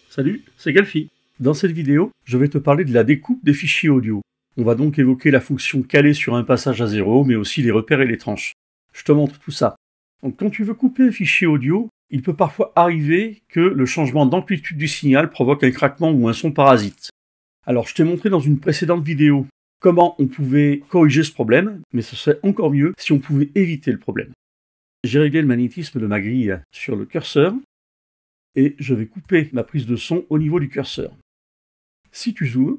Salut, c'est Galfi. Dans cette vidéo, je vais te parler de la découpe des fichiers audio. On va donc évoquer la fonction caler sur un passage à zéro, mais aussi les repères et les tranches. Je te montre tout ça. Donc, quand tu veux couper un fichier audio, il peut parfois arriver que le changement d'amplitude du signal provoque un craquement ou un son parasite. Alors, je t'ai montré dans une précédente vidéo comment on pouvait corriger ce problème, mais ce serait encore mieux si on pouvait éviter le problème. J'ai réglé le magnétisme de ma grille sur le curseur, et je vais couper ma prise de son au niveau du curseur. Si tu zoomes,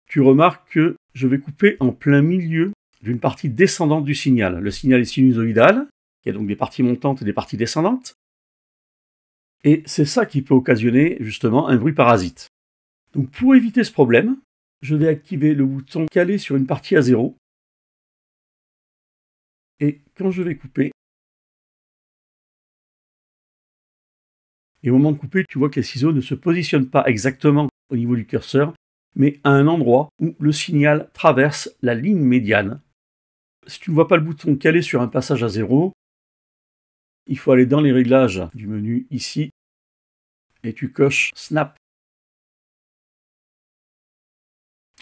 tu remarques que je vais couper en plein milieu d'une partie descendante du signal. Le signal est sinusoïdal, il y a donc des parties montantes et des parties descendantes, et c'est ça qui peut occasionner justement un bruit parasite. Donc pour éviter ce problème, je vais activer le bouton caler sur une partie à zéro, et quand je vais couper, et au moment de couper, tu vois que les ciseaux ne se positionnent pas exactement au niveau du curseur, mais à un endroit où le signal traverse la ligne médiane. Si tu ne vois pas le bouton caler sur un passage à zéro, il faut aller dans les réglages du menu ici, et tu coches Snap.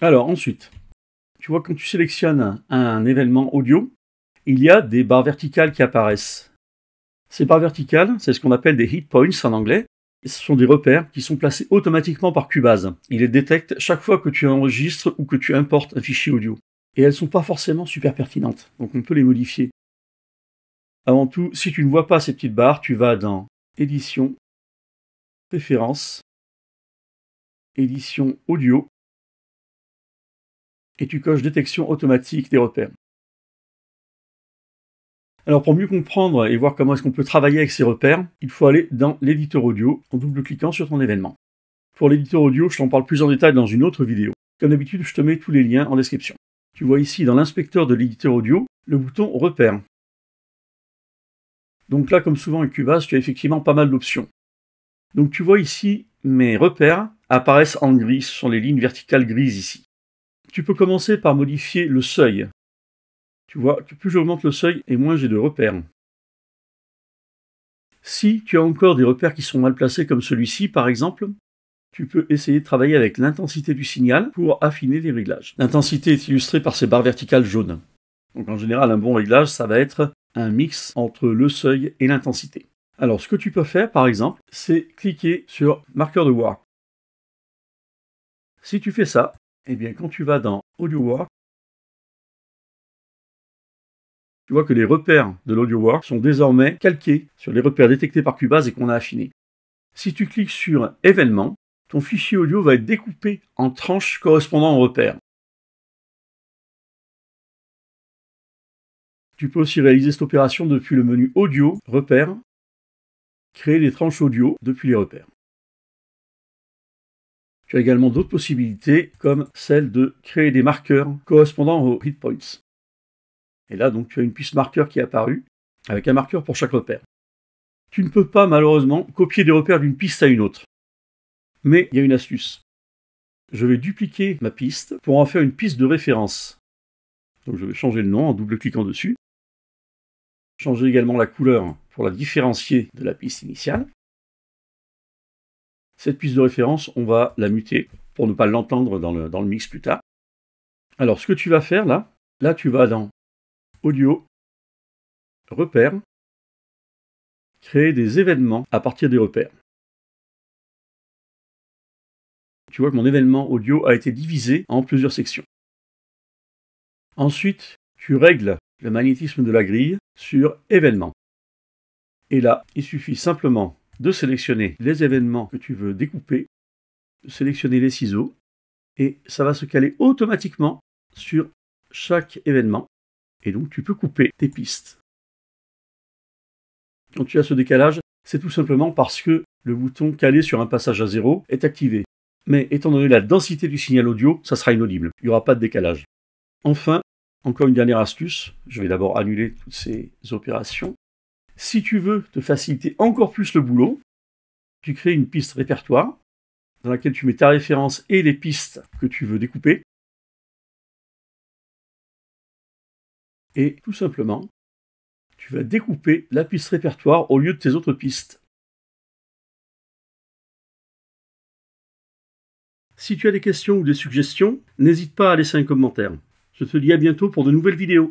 Alors ensuite, tu vois quand tu sélectionnes un événement audio, il y a des barres verticales qui apparaissent. Ces barres verticales, c'est ce qu'on appelle des hit points en anglais. Et ce sont des repères qui sont placés automatiquement par Cubase. Il les détecte chaque fois que tu enregistres ou que tu importes un fichier audio. Et elles ne sont pas forcément super pertinentes, donc on peut les modifier. Avant tout, si tu ne vois pas ces petites barres, tu vas dans Édition, Préférences, Édition audio, et tu coches Détection automatique des repères. Alors pour mieux comprendre et voir comment est-ce qu'on peut travailler avec ces repères, il faut aller dans l'éditeur audio en double-cliquant sur ton événement. Pour l'éditeur audio, je t'en parle plus en détail dans une autre vidéo. Comme d'habitude, je te mets tous les liens en description. Tu vois ici dans l'inspecteur de l'éditeur audio, le bouton repères. Donc là, comme souvent avec Cubase, tu as effectivement pas mal d'options. Donc tu vois ici, mes repères apparaissent en gris, ce sont les lignes verticales grises ici. Tu peux commencer par modifier le seuil. Tu vois, plus j'augmente le seuil et moins j'ai de repères. Si tu as encore des repères qui sont mal placés comme celui-ci par exemple, tu peux essayer de travailler avec l'intensité du signal pour affiner les réglages. L'intensité est illustrée par ces barres verticales jaunes. Donc en général, un bon réglage, ça va être un mix entre le seuil et l'intensité. Alors ce que tu peux faire par exemple, c'est cliquer sur marqueur de Work. Si tu fais ça, eh bien quand tu vas dans Audio Work, tu vois que les repères de l'Audio Work sont désormais calqués sur les repères détectés par Cubase et qu'on a affinés. Si tu cliques sur Événements, ton fichier audio va être découpé en tranches correspondant aux repères. Tu peux aussi réaliser cette opération depuis le menu Audio, Repères, créer des tranches audio depuis les repères. Tu as également d'autres possibilités, comme celle de créer des marqueurs correspondant aux hit points. Et là, donc, tu as une piste marqueur qui est apparue, avec un marqueur pour chaque repère. Tu ne peux pas, malheureusement, copier des repères d'une piste à une autre. Mais il y a une astuce. Je vais dupliquer ma piste pour en faire une piste de référence. Donc je vais changer le nom en double-cliquant dessus. Changer également la couleur pour la différencier de la piste initiale. Cette piste de référence, on va la muter pour ne pas l'entendre dans le mix plus tard. Alors ce que tu vas faire là tu vas dans Audio, Repères, créer des événements à partir des repères. Tu vois que mon événement audio a été divisé en plusieurs sections. Ensuite, tu règles le magnétisme de la grille sur Événements. Et là, il suffit simplement de sélectionner les événements que tu veux découper, de sélectionner les ciseaux, et ça va se caler automatiquement sur chaque événement. Et donc tu peux couper tes pistes. Quand tu as ce décalage, c'est tout simplement parce que le bouton caler sur un passage à zéro est activé. Mais étant donné la densité du signal audio, ça sera inaudible. Il n'y aura pas de décalage. Enfin, encore une dernière astuce. Je vais d'abord annuler toutes ces opérations. Si tu veux te faciliter encore plus le boulot, tu crées une piste répertoire dans laquelle tu mets ta référence et les pistes que tu veux découper. Et tout simplement, tu vas découper la piste répertoire au lieu de tes autres pistes. Si tu as des questions ou des suggestions, n'hésite pas à laisser un commentaire. Je te dis à bientôt pour de nouvelles vidéos.